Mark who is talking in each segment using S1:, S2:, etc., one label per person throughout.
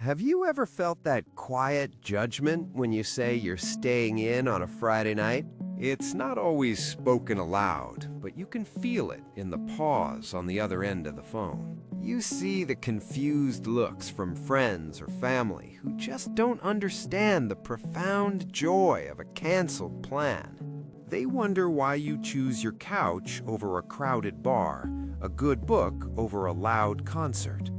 S1: Have you ever felt that quiet judgment when you say you're staying in on a Friday night? It's not always spoken aloud, but you can feel it in the pause on the other end of the phone. You see the confused looks from friends or family who just don't understand the profound joy of a canceled plan. They wonder why you choose your couch over a crowded bar, a good book over a loud concert.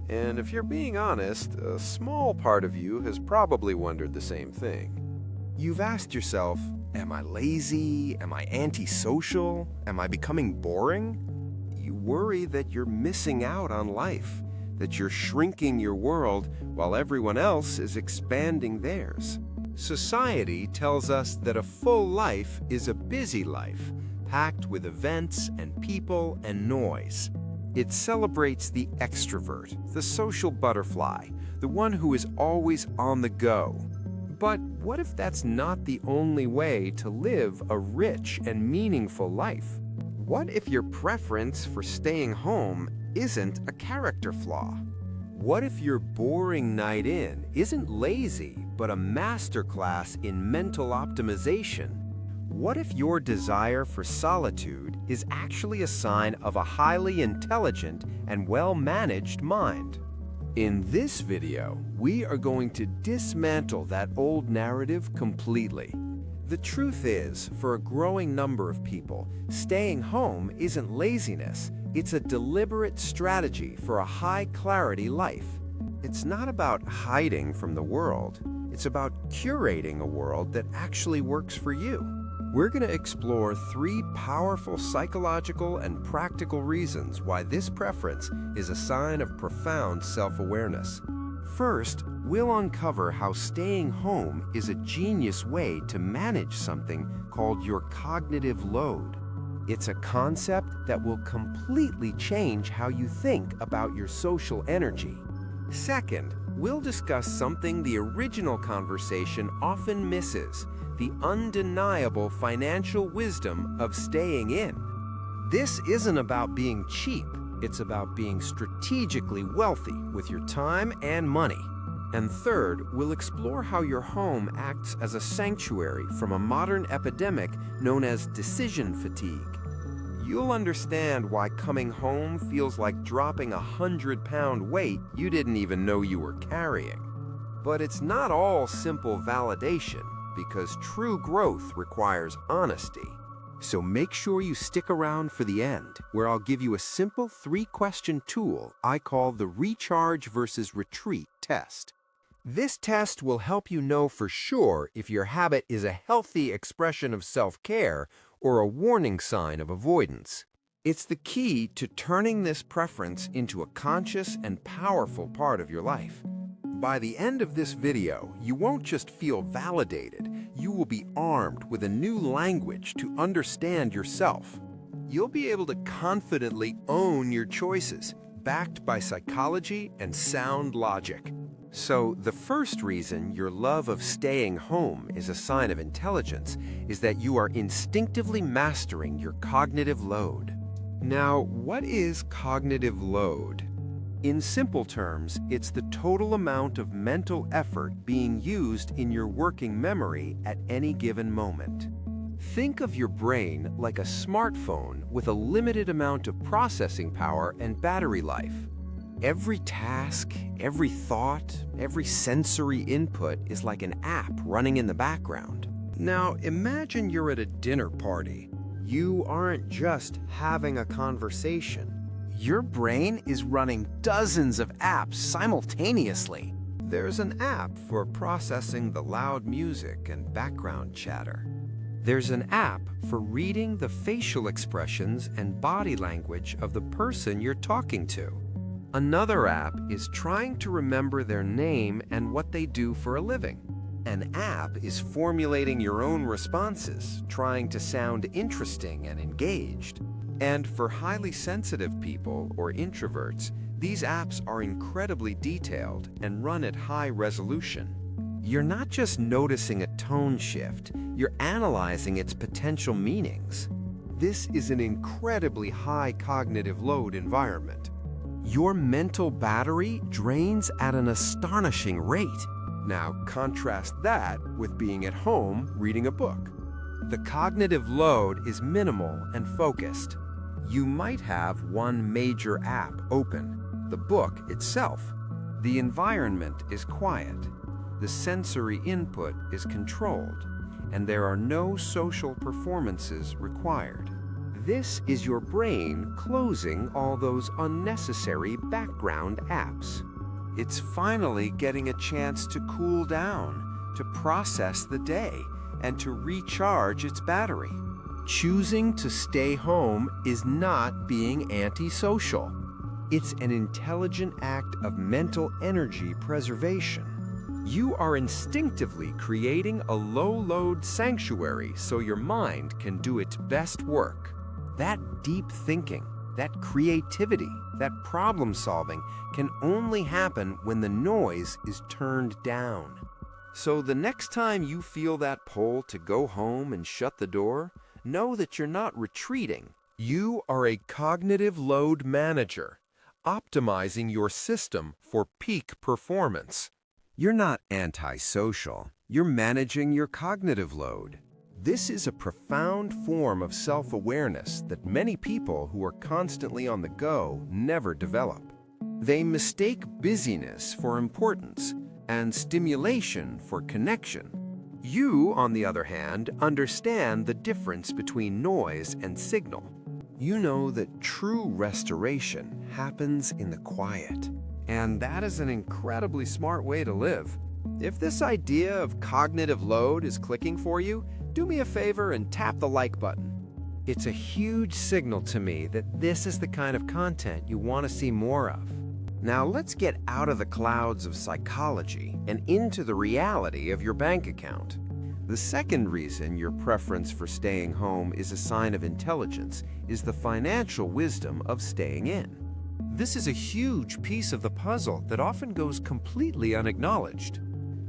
S1: And if you're being honest, a small part of you has probably wondered the same thing. You've asked yourself, am I lazy? Am I antisocial? Am I becoming boring? You worry that you're missing out on life, that you're shrinking your world while everyone else is expanding theirs. Society tells us that a full life is a busy life, packed with events and people and noise. It celebrates the extrovert, the social butterfly, the one who is always on the go. But what if that's not the only way to live a rich and meaningful life? What if your preference for staying home isn't a character flaw? What if your boring night in isn't lazy, but a masterclass in mental optimization? What if your desire for solitude is actually a sign of a highly intelligent and well-managed mind? In this video, we are going to dismantle that old narrative completely. The truth is, for a growing number of people, staying home isn't laziness, it's a deliberate strategy for a high-clarity life. It's not about hiding from the world, it's about curating a world that actually works for you. We're going to explore 3 powerful psychological and practical reasons why this preference is a sign of profound self-awareness. First, we'll uncover how staying home is a genius way to manage something called your cognitive load. It's a concept that will completely change how you think about your social energy. Second, we'll discuss something the original conversation often misses: the undeniable financial wisdom of staying in. This isn't about being cheap, it's about being strategically wealthy with your time and money. And third, we'll explore how your home acts as a sanctuary from a modern epidemic known as decision fatigue. You'll understand why coming home feels like dropping a 100-pound weight you didn't even know you were carrying. But it's not all simple validation, because true growth requires honesty. So make sure you stick around for the end, where I'll give you a simple 3-question tool I call the Recharge versus Retreat test. This test will help you know for sure if your habit is a healthy expression of self-care or a warning sign of avoidance. It's the key to turning this preference into a conscious and powerful part of your life. By the end of this video, you won't just feel validated, you will be armed with a new language to understand yourself. You'll be able to confidently own your choices, backed by psychology and sound logic. So, the first reason your love of staying home is a sign of intelligence is that you are instinctively mastering your cognitive load. Now, what is cognitive load? In simple terms, it's the total amount of mental effort being used in your working memory at any given moment. Think of your brain like a smartphone with a limited amount of processing power and battery life. Every task, every thought, every sensory input is like an app running in the background. Now, imagine you're at a dinner party. You aren't just having a conversation. Your brain is running dozens of apps simultaneously. There's an app for processing the loud music and background chatter. There's an app for reading the facial expressions and body language of the person you're talking to. Another app is trying to remember their name and what they do for a living. An app is formulating your own responses, trying to sound interesting and engaged. And for highly sensitive people or introverts, these apps are incredibly detailed and run at high resolution. You're not just noticing a tone shift, you're analyzing its potential meanings. This is an incredibly high cognitive load environment. Your mental battery drains at an astonishing rate. Now contrast that with being at home reading a book. The cognitive load is minimal and focused. You might have one major app open, the book itself. The environment is quiet. The sensory input is controlled, and there are no social performances required. This is your brain closing all those unnecessary background apps. It's finally getting a chance to cool down, to process the day, and to recharge its battery. Choosing to stay home is not being antisocial. It's an intelligent act of mental energy preservation. You are instinctively creating a low-load sanctuary so your mind can do its best work. That deep thinking, that creativity, that problem-solving can only happen when the noise is turned down. So the next time you feel that pull to go home and shut the door, know that you're not retreating. You are a cognitive load manager, optimizing your system for peak performance. You're not antisocial. You're managing your cognitive load. This is a profound form of self-awareness that many people who are constantly on the go never develop. They mistake busyness for importance and stimulation for connection. You, on the other hand, understand the difference between noise and signal. You know that true restoration happens in the quiet. And that is an incredibly smart way to live. If this idea of cognitive load is clicking for you, do me a favor and tap the like button. It's a huge signal to me that this is the kind of content you want to see more of. Now let's get out of the clouds of psychology and into the reality of your bank account. The second reason your preference for staying home is a sign of intelligence is the financial wisdom of staying in. This is a huge piece of the puzzle that often goes completely unacknowledged.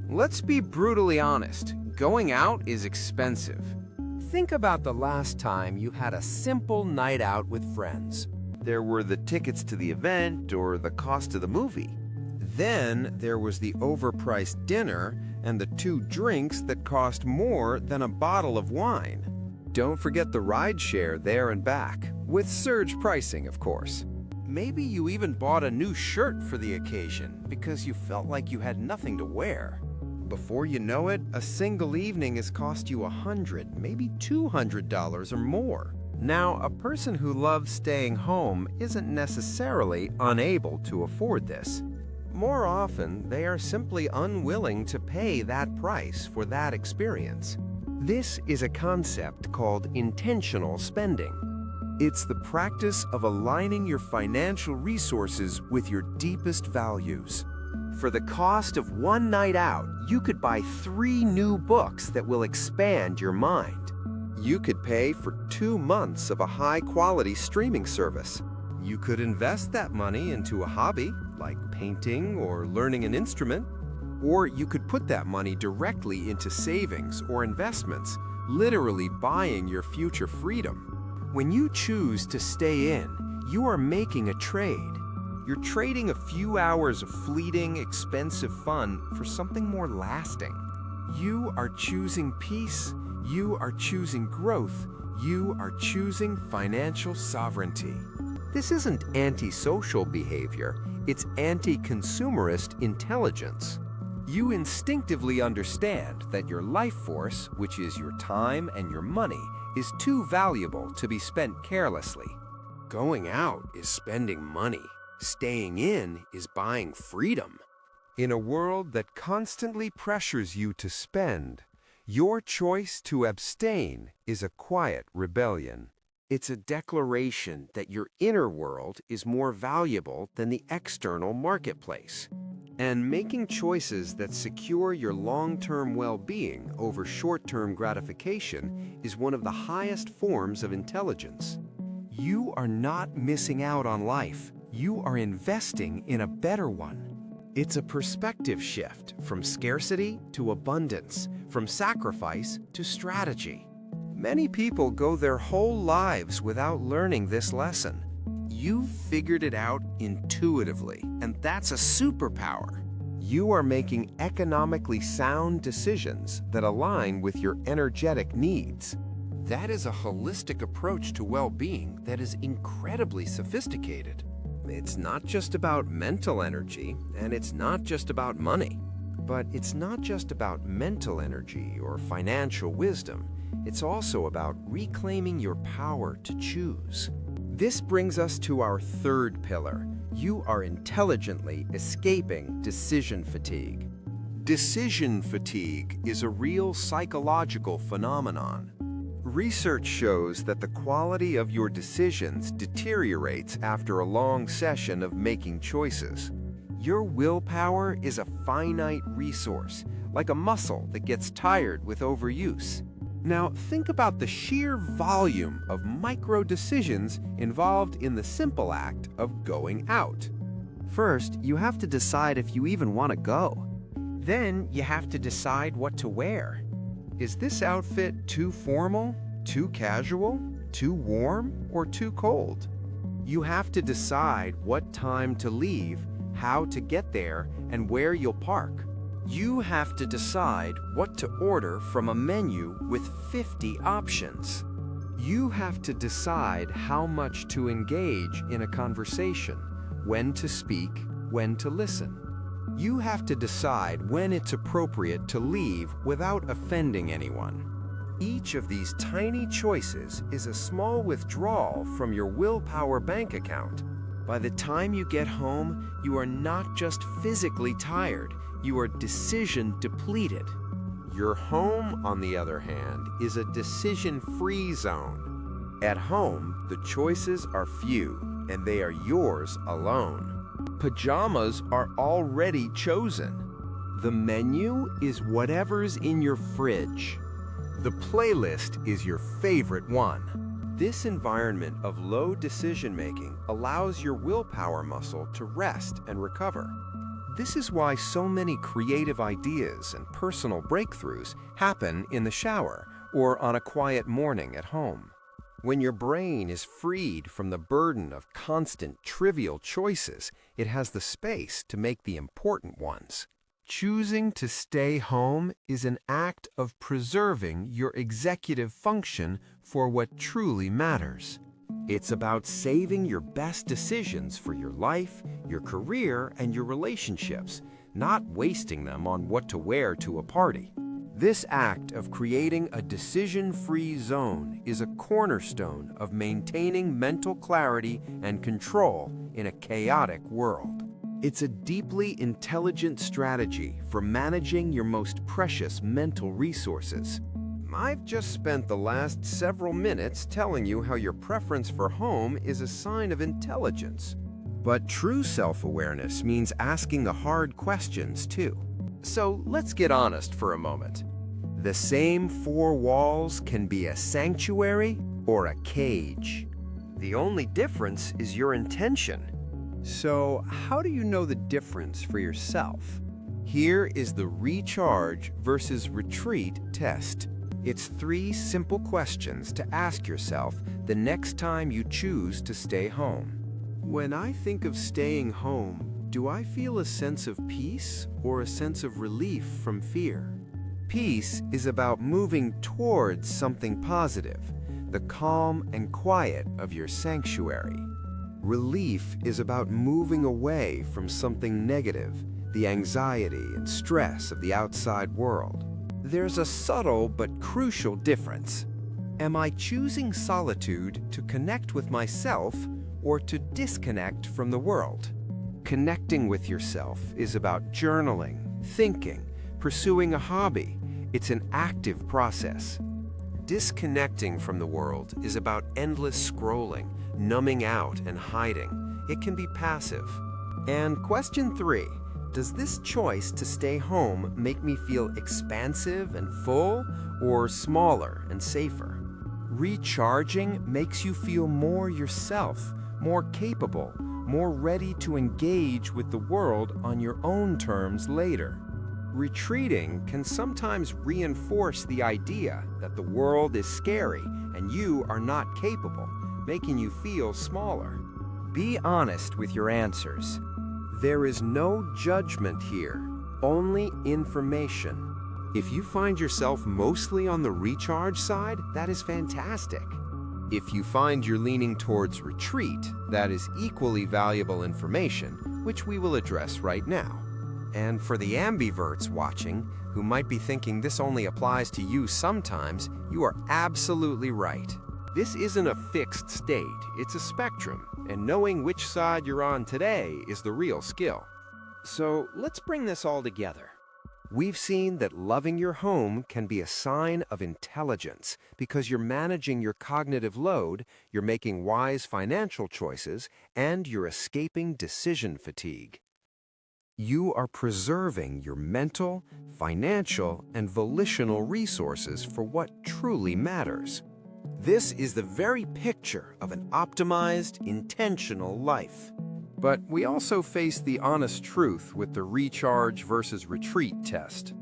S1: Let's be brutally honest, going out is expensive. Think about the last time you had a simple night out with friends. There were the tickets to the event or the cost of the movie. Then there was the overpriced dinner and the 2 drinks that cost more than a bottle of wine. Don't forget the ride share there and back, with surge pricing, of course. Maybe you even bought a new shirt for the occasion because you felt like you had nothing to wear. Before you know it, a single evening has cost you $100, maybe $200 or more. Now, a person who loves staying home isn't necessarily unable to afford this. More often, they are simply unwilling to pay that price for that experience. This is a concept called intentional spending. It's the practice of aligning your financial resources with your deepest values. For the cost of one night out, you could buy 3 new books that will expand your mind. You could pay for 2 months of a high-quality streaming service. You could invest that money into a hobby, like painting or learning an instrument. Or you could put that money directly into savings or investments, literally buying your future freedom. When you choose to stay in, you are making a trade. You're trading a few hours of fleeting, expensive fun for something more lasting. You are choosing peace. You are choosing growth. You are choosing financial sovereignty. This isn't antisocial behavior. It's anti-consumerist intelligence. You instinctively understand that your life force, which is your time and your money, is too valuable to be spent carelessly. Going out is spending money. Staying in is buying freedom. In a world that constantly pressures you to spend, your choice to abstain is a quiet rebellion. It's a declaration that your inner world is more valuable than the external marketplace. And making choices that secure your long-term well-being over short-term gratification is one of the highest forms of intelligence. You are not missing out on life. You are investing in a better one. It's a perspective shift from scarcity to abundance, from sacrifice to strategy. Many people go their whole lives without learning this lesson. You've figured it out intuitively, and that's a superpower. You are making economically sound decisions that align with your energetic needs. That is a holistic approach to well-being that is incredibly sophisticated. It's not just about mental energy, and it's not just about money. But it's not just about mental energy or financial wisdom. It's also about reclaiming your power to choose. This brings us to our third pillar. You are intelligently escaping decision fatigue. Decision fatigue is a real psychological phenomenon. Research shows that the quality of your decisions deteriorates after a long session of making choices. Your willpower is a finite resource, like a muscle that gets tired with overuse. Now, think about the sheer volume of micro-decisions involved in the simple act of going out.
S2: First, you have to decide if you even want to go. Then, you have to decide what to wear.
S1: Is this outfit too formal, too casual, too warm, or too cold? You have to decide what time to leave, how to get there, and where you'll park. You have to decide what to order from a menu with 50 options. You have to decide how much to engage in a conversation, when to speak, when to listen. You have to decide when it's appropriate to leave without offending anyone. Each of these tiny choices is a small withdrawal from your willpower bank account. By the time you get home, you are not just physically tired, you are decision depleted. Your home, on the other hand, is a decision-free zone. At home, the choices are few, and they are yours alone. Pajamas are already chosen. The menu is whatever's in your fridge. The playlist is your favorite one. This environment of low decision-making allows your willpower muscle to rest and recover. This is why so many creative ideas and personal breakthroughs happen in the shower or on a quiet morning at home. When your brain is freed from the burden of constant, trivial choices, it has the space to make the important ones. Choosing to stay home is an act of preserving your executive function for what truly matters. It's about saving your best decisions for your life, your career, and your relationships, not wasting them on what to wear to a party. This act of creating a decision-free zone is a cornerstone of maintaining mental clarity and control in a chaotic world. It's a deeply intelligent strategy for managing your most precious mental resources. I've just spent the last several minutes telling you how your preference for home is a sign of intelligence. But true self-awareness means asking the hard questions too. So let's get honest for a moment. The same four walls can be a sanctuary or a cage. The only difference is your intention. So how do you know the difference for yourself? Here is the recharge versus retreat test. It's 3 simple questions to ask yourself the next time you choose to stay home. When I think of staying home, do I feel a sense of peace or a sense of relief from fear? Peace is about moving towards something positive, the calm and quiet of your sanctuary. Relief is about moving away from something negative, the anxiety and stress of the outside world. There's a subtle but crucial difference. Am I choosing solitude to connect with myself or to disconnect from the world? Connecting with yourself is about journaling, thinking, pursuing a hobby. It's an active process. Disconnecting from the world is about endless scrolling, numbing out and hiding. It can be passive. And question 3, does this choice to stay home make me feel expansive and full or smaller and safer? Recharging makes you feel more yourself, more capable, more ready to engage with the world on your own terms later. Retreating can sometimes reinforce the idea that the world is scary and you are not capable, making you feel smaller.
S2: Be honest with your answers.
S1: There is no judgment here, only information. If you find yourself mostly on the recharge side, that is fantastic. If you find you're leaning towards retreat, that is equally valuable information, which we will address right now. And for the ambiverts watching, who might be thinking this only applies to you sometimes, you are absolutely right. This isn't a fixed state, it's a spectrum, and knowing which side you're on today is the real skill. So let's bring this all together. We've seen that loving your home can be a sign of intelligence because you're managing your cognitive load, you're making wise financial choices, and you're escaping decision fatigue. You are preserving your mental, financial, and volitional resources for what truly matters. This is the very picture of an optimized, intentional life. But we also face the honest truth with the recharge versus retreat test.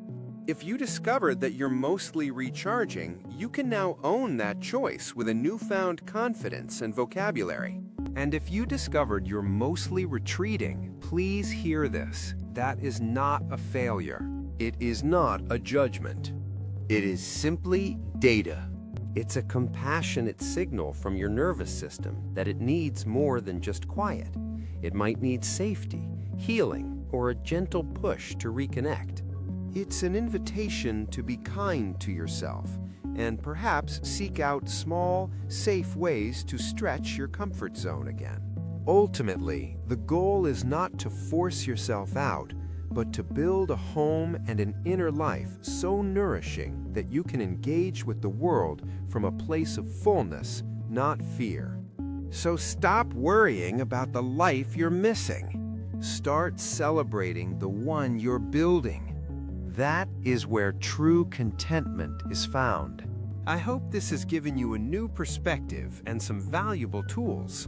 S1: If you discovered that you're mostly recharging, you can now own that choice with a newfound confidence and vocabulary. And if you discovered you're mostly retreating, please hear this. That is not a failure. It is not a judgment. It is simply data. It's a compassionate signal from your nervous system that it needs more than just quiet. It might need safety, healing, or a gentle push to reconnect. It's an invitation to be kind to yourself and perhaps seek out small, safe ways to stretch your comfort zone again. Ultimately, the goal is not to force yourself out, but to build a home and an inner life so nourishing that you can engage with the world from a place of fullness, not fear. So stop worrying about the life you're missing. Start celebrating the one you're building. That is where true contentment is found. I hope this has given you a new perspective and some valuable tools.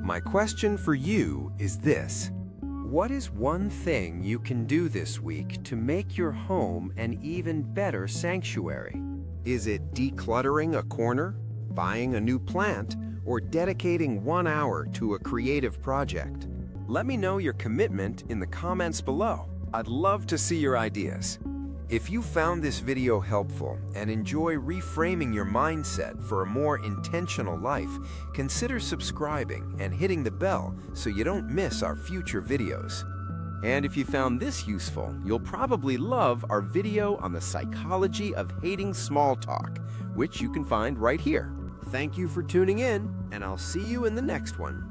S1: My question for you is this: what is one thing you can do this week to make your home an even better sanctuary? Is it decluttering a corner, buying a new plant, or dedicating 1 hour to a creative project? Let me know your commitment in the comments below. I'd love to see your ideas. If you found this video helpful and enjoy reframing your mindset for a more intentional life, consider subscribing and hitting the bell so you don't miss our future videos. And if you found this useful, you'll probably love our video on the psychology of hating small talk, which you can find right here. Thank you for tuning in, and I'll see you in the next one.